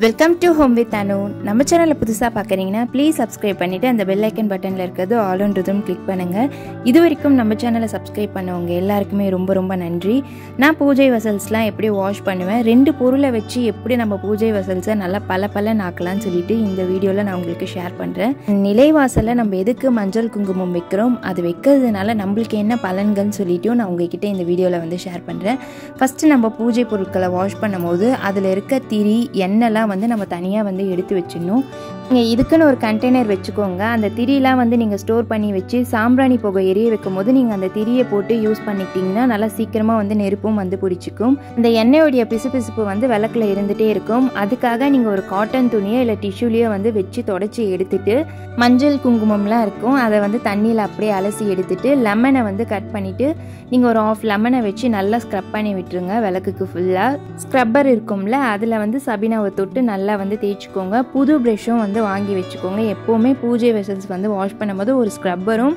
Welcome to home with அனு. நம்ம சேனலை புதுசாக பார்க்குறீங்கன்னா ப்ளீஸ் சப்ஸ்கிரைப் பண்ணிவிட்டு அந்த பெல் ஐக்கன் பட்டனில் இருக்கிறது ஆல்ன்றதும் கிளிக் பண்ணுங்கள். இது வரைக்கும் நம்ம சேனலை சப்ஸ்கிரைப் பண்ணவங்க எல்லாருக்குமே ரொம்ப ரொம்ப நன்றி. நான் பூஜை வசல்ஸ்லாம் எப்படி வாஷ் பண்ணுவேன், 2 பொருளை வச்சு எப்படி நம்ம பூஜை வசல்ஸை நல்லா பல ஆக்கலாம்னு சொல்லிட்டு இந்த வீடியோவில் நான் உங்களுக்கு ஷேர் பண்ணுறேன். நிலைவாசலில் நம்ம எதுக்கு மஞ்சள் குங்குமம் வைக்கிறோம், அது வைக்கிறதுனால நம்மளுக்கு என்ன பலன்கள்னு சொல்லிட்டு நான் உங்ககிட்ட இந்த வீடியோவில் வந்து ஷேர் பண்ணுறேன். ஃபஸ்ட்டு நம்ம பூஜை பொருட்களை வாஷ் பண்ணும்போது அதில் இருக்க திரி எண்ணெய்லாம் வந்து நம்ம தனியாக வந்து எடுத்து வச்சிடணும். நீங்கள் இதுக்குன்னு ஒரு கண்டெய்னர் வச்சுக்கோங்க. அந்த திரியெலாம் வந்து நீங்கள் ஸ்டோர் பண்ணி வச்சு சாம்பிராணி புகை எரிய வைக்கும் போது நீங்கள் அந்த திரியை போட்டு யூஸ் பண்ணிக்கிட்டிங்கன்னா நல்லா சீக்கிரமாக வந்து நெருப்பும் வந்து பிடிச்சிக்கும். இந்த எண்ணெயோடைய பிசுபிசுப்பு வந்து விளக்கில் இருந்துகிட்டே இருக்கும். அதுக்காக நீங்கள் ஒரு காட்டன் துணியோ இல்லை டிஷ்யூலையோ வந்து வச்சு தொடச்சி எடுத்துட்டு மஞ்சள் குங்குமம்லாம் இருக்கும் அதை வந்து தண்ணியில் அப்படியே அலசி எடுத்துட்டு லெமனை வந்து கட் பண்ணிவிட்டு நீங்கள் ஒரு ஆஃப் லெமனை வச்சு நல்லா ஸ்க்ரப் பண்ணி விட்டுருங்க. விளக்குக்கு ஃபுல்லாக ஸ்க்ரப்பர் இருக்கும்ல, அதில் வந்து சபீனாவை தொட்டு நல்லா வந்து தேய்ச்சிக்கோங்க. புது ப்ரெஷ்ஷும் வந்து வாங்கி வச்சுக்கோங்க. எப்போவுமே பூஜை வெசல்ஸ் வந்து வாஷ் பண்ணும்போது ஒரு ஸ்க்ரப்பரும்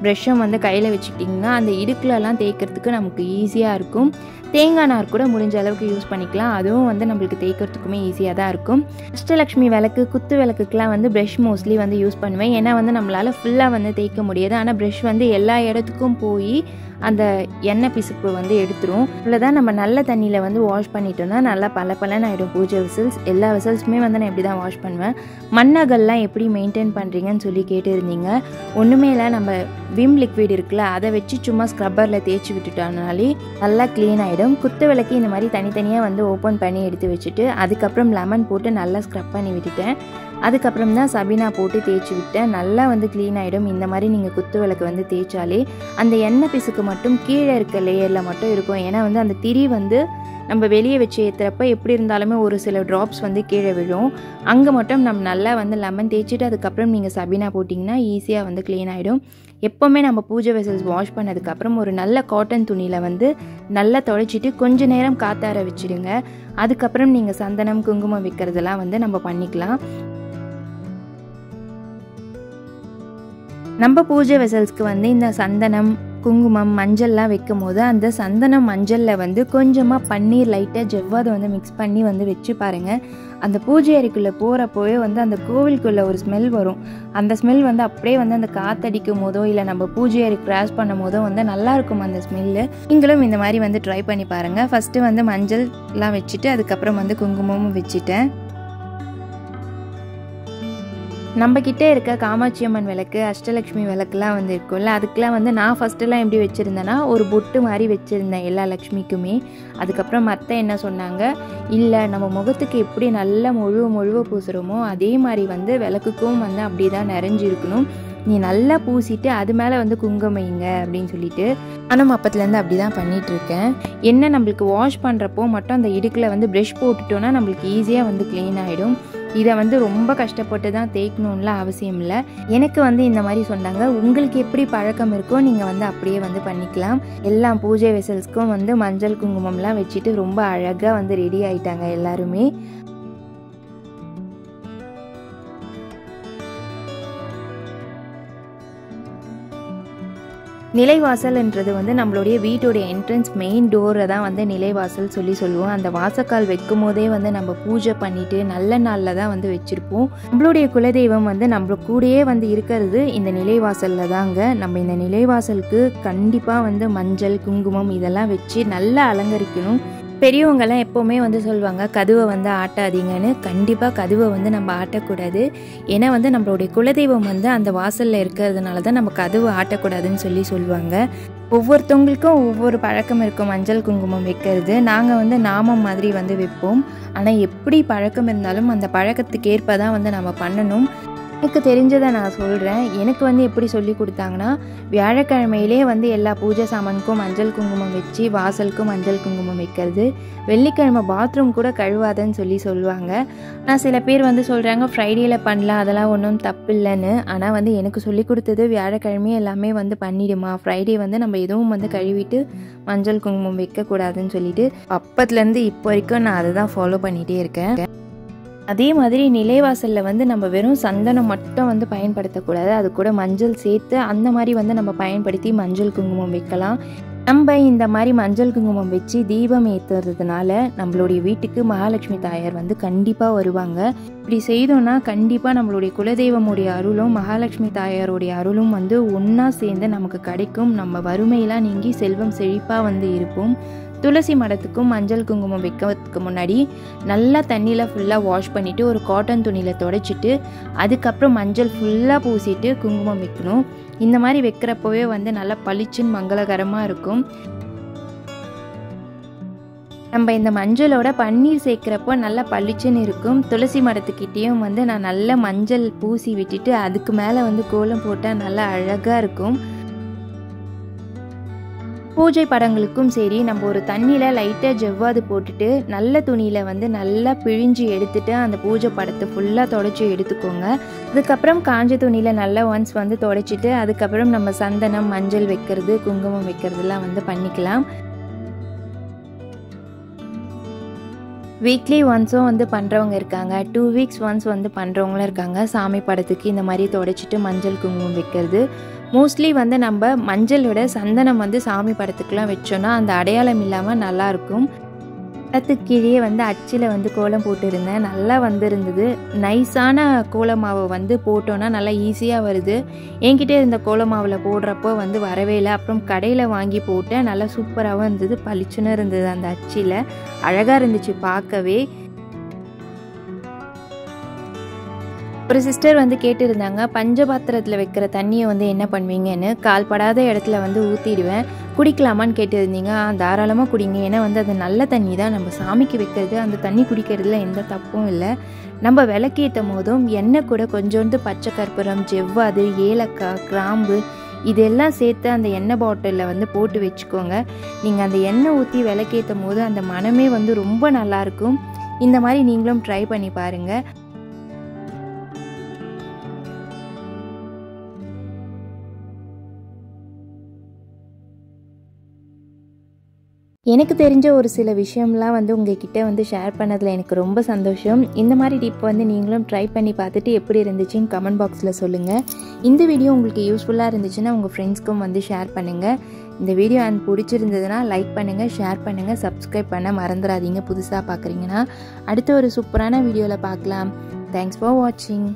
ப்ரெஷ்ஷும் வந்து கையில் வச்சுக்கிட்டிங்கன்னா அந்த இடுக்குலலாம் தேய்க்கிறதுக்கு நமக்கு ஈஸியாக இருக்கும். தேங்காய் நார் கூட முடிஞ்ச அளவுக்கு யூஸ் பண்ணிக்கலாம். அதுவும் வந்து நம்மளுக்கு தேய்க்கிறதுக்குமே ஈஸியாக தான் இருக்கும். அஷ்டலக்ஷ்மி விளக்கு, குத்து விளக்குக்கெலாம் வந்து ப்ரெஷ் மோஸ்ட்லி வந்து யூஸ் பண்ணுவேன். ஏன்னா வந்து நம்மளால் ஃபுல்லாக வந்து தேய்க்க முடியாது. ஆனால் ப்ரெஷ் வந்து எல்லா இடத்துக்கும் போய் அந்த எண்ணெய் பிசுப்பு வந்து எடுத்துரும். இவ்வளோதான். நம்ம நல்ல தண்ணியில் வந்து வாஷ் பண்ணிட்டோம்னா நல்லா பலன்னு ஆகிடும் பூஜை வெசல்ஸ். எல்லா வெசல்ஸுமே வந்து நான் இப்படி தான் வாஷ் பண்ணுவேன். மண்ணகல்லாம் எப்படி மெயின்டைன் பண்ணுறீங்கன்னு சொல்லி கேட்டுருந்தீங்க. ஒன்றுமே இல்லை, நம்ம விம் லிக்விட் இருக்குல்ல, அதை வச்சு சும்மா ஸ்க்ரப்பரில் தேய்ச்சி விட்டுட்டோம்னாலே நல்லா க்ளீன் ஆகிடும். குத்து விளக்கு இந்த மாதிரி தனித்தனியாக வந்து ஓப்பன் பண்ணி எடுத்து வச்சுட்டு அதுக்கப்புறம் லெமன் போட்டு நல்லா ஸ்க்ரப் பண்ணி விட்டுட்டேன். அதுக்கப்புறம் தான் சபீனா போட்டு தேய்ச்சி விட்டேன். நல்லா வந்து க்ளீன் ஆகிடும். இந்த மாதிரி நீங்கள் குத்து விளக்கு வந்து தேய்ச்சாலே அந்த எண்ணெய் பிசுக்கு மட்டும் கீழே இருக்க லேயரில் மட்டும் இருக்கும். ஏன்னா வந்து அந்த திரி வந்து நம்ம வெளியே வச்சு ஏற்றுறப்ப எப்படி இருந்தாலுமே ஒரு சில ட்ராப்ஸ் வந்து கீழே விழும். அங்கே மட்டும் நம்ம நல்லா வந்து லெமன் தேய்ச்சிட்டு அதுக்கப்புறம் நீங்கள் சபீனா போட்டிங்கன்னா ஈஸியாக வந்து க்ளீன் ஆகிடும். எப்போவுமே நம்ம பூஜை வெசல்ஸ் வாஷ் பண்ணதுக்கப்புறம் ஒரு நல்ல காட்டன் துணியில் வந்து நல்லா துடைச்சிட்டு கொஞ்சம் நேரம் காத்தார வச்சுடுங்க. அதுக்கப்புறம் நீங்கள் சந்தனம் குங்குமம் வைக்கிறதெல்லாம் வந்து நம்ம பண்ணிக்கலாம். நம்ம பூஜை வெசல்ஸ்க்கு வந்து இந்த சந்தனம் குங்குமம் மஞ்சள்லாம் வைக்கும் போது அந்த சந்தனம் மஞ்சளில் வந்து கொஞ்சமாக பன்னீர் லைட்டாக ஜவ்வாதை வந்து மிக்ஸ் பண்ணி வந்து வச்சு பாருங்கள். அந்த பூஜை அறைக்குள்ளே போகிறப்போவே வந்து அந்த கோவிலுக்குள்ளே ஒரு ஸ்மெல் வரும். அந்த ஸ்மெல் வந்து அப்படியே வந்து அந்த காற்றடிக்கும் போதோ இல்லை நம்ம பூஜை அறை கிராஸ் பண்ணும் போதோ வந்து நல்லாயிருக்கும் அந்த ஸ்மெல்லு. நீங்களும் இந்த மாதிரி வந்து ட்ரை பண்ணி பாருங்கள். ஃபஸ்ட்டு வந்து மஞ்சள்லாம் வச்சுட்டு அதுக்கப்புறம் வந்து குங்குமமும் வச்சுட்டேன். நம்மக்கிட்ட இருக்க காமாட்சி அம்மன் விளக்கு, அஷ்டலக்ஷ்மி விளக்குலாம் வந்து இருக்கும்ல, அதுக்கெலாம் வந்து நான் ஃபஸ்ட்டெல்லாம் எப்படி வச்சுருந்தேன்னா ஒரு பொட்டு மாதிரி வச்சுருந்தேன் எல்லா லக்ஷ்மிக்குமே. அதுக்கப்புறம் மற்ற என்ன சொன்னாங்க, இல்லை நம்ம முகத்துக்கு எப்படி நல்லா முழுவ பூசுகிறோமோ அதே மாதிரி வந்து விளக்குக்கும் வந்து அப்படி தான் நிறைஞ்சிருக்கணும். நீ நல்லா பூசிட்டு அது மேலே வந்து குங்குமம் வைங்க அப்படின்னு சொல்லிட்டு நானும் அப்பத்துலேருந்து அப்படி தான் பண்ணிகிட்ருக்கேன். என்ன நம்மளுக்கு வாஷ் பண்ணுறப்போ மட்டும் அந்த இடுக்கில் வந்து ப்ரெஷ் போட்டுட்டோன்னா நம்மளுக்கு ஈஸியாக வந்து க்ளீன் ஆகிடும். இதை வந்து ரொம்ப கஷ்டப்பட்டு தான் தேய்க்கணும்லாம் அவசியம் இல்லை. எனக்கு வந்து இந்த மாதிரி சொன்னாங்க. உங்களுக்கு எப்படி பழக்கம் இருக்கோ நீங்கள் வந்து அப்படியே வந்து பண்ணிக்கலாம். எல்லா பூஜை வெசல்ஸ்க்கும் வந்து மஞ்சள் குங்குமம்லாம் வச்சுட்டு ரொம்ப அழகாக வந்து ரெடி ஆகிட்டாங்க எல்லாருமே. நிலைவாசல்ன்றது வந்து நம்மளுடைய வீட்டுடைய என்ட்ரன்ஸ் மெயின் டோரை தான் வந்து நிலைவாசல் சொல்லுவோம். அந்த வாசக்கால் வைக்கும் போதே வந்து நம்ம பூஜை பண்ணிட்டு நல்ல நாளில் தான் வந்து வச்சுருப்போம். நம்மளுடைய குலதெய்வம் வந்து நம்ம கூடயே வந்து இருக்கிறது இந்த நிலைவாசலில் தாங்க. நம்ம இந்த நிலைவாசலுக்கு கண்டிப்பாக வந்து மஞ்சள் குங்குமம் இதெல்லாம் வச்சு நல்லா அலங்கரிக்கணும். பெரியவங்கெல்லாம் எப்போவுமே வந்து சொல்லுவாங்க கதவை வந்து ஆட்டாதீங்கன்னு. கண்டிப்பாக கதவை வந்து நம்ம ஆட்டக்கூடாது. ஏன்னா வந்து நம்மளுடைய குலதெய்வம் வந்து அந்த வாசலில் இருக்கிறதுனால தான் நம்ம கதவை ஆட்டக்கூடாதுன்னு சொல்லுவாங்க. ஒவ்வொருத்தவங்களுக்கும் ஒவ்வொரு பழக்கம் இருக்கும் மஞ்சள் குங்குமம் வைக்கிறது. நாங்கள் வந்து நாமம் மாதிரி வந்து வைப்போம். ஆனால் எப்படி பழக்கம் இருந்தாலும் அந்த பழக்கத்துக்கு ஏற்ப தான் வந்து நம்ம பண்ணணும். எனக்கு தெரிஞ்சதை நான் சொல்கிறேன். எனக்கு வந்து எப்படி சொல்லி கொடுத்தாங்கன்னா, வியாழக்கிழமையிலே வந்து எல்லா பூஜை சாமானுக்கும் மஞ்சள் குங்குமம் வச்சு வாசலுக்கும் மஞ்சள் குங்குமம் வைக்கிறது. வெள்ளிக்கிழமை பாத்ரூம் கூட கழுவாதன்னு சொல்லுவாங்க. நான் சில பேர் வந்து சொல்கிறாங்க ஃப்ரைடேயில் பண்ணலாம், அதெல்லாம் ஒன்றும் தப்பு இல்லைன்னு. ஆனால் வந்து எனக்கு சொல்லி கொடுத்தது வியாழக்கிழமையே எல்லாமே வந்து பண்ணிடுமா, ஃப்ரைடே வந்து நம்ம எதுவும் வந்து கழுவிட்டு மஞ்சள் குங்குமம் வைக்கக்கூடாதுன்னு சொல்லிட்டு அப்பத்துலேருந்து இப்போ வரைக்கும் நான் அதை தான் ஃபாலோ பண்ணிகிட்டே இருக்கேன். அதே மாதிரி நிலைவாசலில் வந்து நம்ம வெறும் சந்தனம் மட்டும் வந்து பயன்படுத்தக்கூடாது. அது கூட மஞ்சள் சேர்த்து அந்த மாதிரி வந்து நம்ம பயன்படுத்தி மஞ்சள் குங்குமம் வைக்கலாம். நம்ம இந்த மாதிரி மஞ்சள் குங்குமம் வச்சு தீபம் ஏற்றுறதுனால நம்மளுடைய வீட்டுக்கு மகாலட்சுமி தாயார் வந்து கண்டிப்பாக வருவாங்க. இப்படி செய்தோன்னா கண்டிப்பாக நம்மளுடைய குலதெய்வமுடைய அருளும் மகாலட்சுமி தாயாருடைய அருளும் வந்து ஒன்றா சேர்ந்து நமக்கு கிடைக்கும். நம்ம வறுமையெல்லாம் நீங்கி செல்வம் செழிப்பாக வந்து இருப்போம். துளசி மடத்துக்கும் மஞ்சள் குங்குமம் வைக்கிறதுக்கு முன்னாடி நல்லா தண்ணியில் ஃபுல்லாக வாஷ் பண்ணிவிட்டு ஒரு காட்டன் துணியில் துடைச்சிட்டு அதுக்கப்புறம் மஞ்சள் ஃபுல்லாக பூசிட்டு குங்குமம் வைக்கணும். இந்த மாதிரி வைக்கிறப்பவே வந்து நல்லா பளிச்சுன்னு மங்களகரமாக இருக்கும். நம்ம இந்த மஞ்சளோட பன்னீர் சேர்க்குறப்போ நல்லா பளிச்சுன்னு இருக்கும். துளசி மரத்துக்கிட்டேயும் வந்து நான் நல்லா மஞ்சள் பூசி விட்டுட்டு அதுக்கு மேலே வந்து கோலம் போட்டால் நல்லா அழகாக இருக்கும். பூஜை படங்களுக்கும் சரி நம்ம ஒரு தண்ணியில் லைட்டாக ஜவ்வாது போட்டுட்டு நல்ல துணியில் வந்து நல்லா பிழிஞ்சு எடுத்துட்டு அந்த பூஜை படத்தை ஃபுல்லாக துடைச்சி எடுத்துக்கோங்க. அதுக்கப்புறம் காஞ்ச துணியில் நல்லா ஒன்ஸ் வந்து துடைச்சிட்டு அதுக்கப்புறம் நம்ம சந்தனம் மஞ்சள் வைக்கிறது குங்குமம் வைக்கிறதுலாம் வந்து பண்ணிக்கலாம். வீக்லி ஒன்ஸும் வந்து பண்ணுறவங்க இருக்காங்க, 2 வீக்ஸ் ஒன்ஸ் வந்து பண்ணுறவங்களும் இருக்காங்க. சாமி படத்துக்கு இந்த மாதிரி துடைச்சிட்டு மஞ்சள் குங்குமம் வைக்கிறது. மோஸ்ட்லி வந்து நம்ம மஞ்சளோட சந்தனம் வந்து சாமி படத்துக்குலாம் வச்சோன்னா அந்த அடையாளம் இல்லாமல் நல்லாயிருக்கும். படத்துக்கு கீழே வந்து அச்சில் வந்து கோலம் போட்டுருந்தேன், நல்லா வந்துருந்தது. நைஸான கோலமாவை வந்து போட்டோன்னா நல்லா ஈஸியாக வருது. என்கிட்ட இருந்த கோலமாவில் போடுறப்போ வந்து வரவே இல்லை. அப்புறம் கடையில் வாங்கி போட்டேன், நல்லா சூப்பராகவும் இருந்தது, பளிச்சுன்னு இருந்தது. அந்த அச்சில் அழகாக இருந்துச்சு பார்க்கவே. ஒரு சிஸ்டர் வந்து கேட்டுருந்தாங்க, பஞ்சபாத்திரத்தில் வைக்கிற தண்ணியை வந்து என்ன பண்ணுவீங்கன்னு. கால்படாத இடத்துல வந்து ஊற்றிடுவேன், குடிக்கலாமான்னு கேட்டுருந்தீங்க. தாராளமாக குடிங்க, ஏன்னா வந்து அது நல்ல தண்ணி தான், நம்ம சாமிக்கு வைக்கிறது. அந்த தண்ணி குடிக்கிறதுல எந்த தப்பும் இல்லை. நம்ம விளக்கேற்றும் போதும் எண்ணெய் கூட கொஞ்சோண்டு பச்சை கற்பூரம் ஜவ்வாது ஏலக்காய் கிராம்பு இதெல்லாம் சேர்த்து அந்த எண்ணெய் பாட்டிலில் வந்து போட்டு வச்சுக்கோங்க. நீங்கள் அந்த எண்ணெய் ஊற்றி விளக்கேற்றும் போது அந்த மனமே வந்து ரொம்ப நல்லாயிருக்கும். இந்த மாதிரி நீங்களும் ட்ரை பண்ணி பாருங்கள். எனக்கு தெரிஞ்ச ஒரு சில விஷயம்லாம் வந்து உங்ககிட்ட வந்து ஷேர் பண்ணதில் எனக்கு ரொம்ப சந்தோஷம். இந்த மாதிரி டிப் வந்து நீங்களும் ட்ரை பண்ணி பார்த்துட்டு எப்படி இருந்துச்சுன்னு கமெண்ட் பாக்ஸில் சொல்லுங்கள். இந்த வீடியோ உங்களுக்கு யூஸ்ஃபுல்லாக இருந்துச்சுன்னா உங்கள் ஃப்ரெண்ட்ஸ்க்கும் வந்து ஷேர் பண்ணுங்கள். இந்த வீடியோ பிடிச்சிருந்ததுன்னா லைக் பண்ணுங்கள், ஷேர் பண்ணுங்கள், சப்ஸ்கிரைப் பண்ண மறந்துடாதீங்க. புதுசாக பார்க்குறீங்கன்னா அடுத்த ஒரு சூப்பரான வீடியோவில் பார்க்கலாம். தேங்க்ஸ் ஃபார் வாட்சிங்.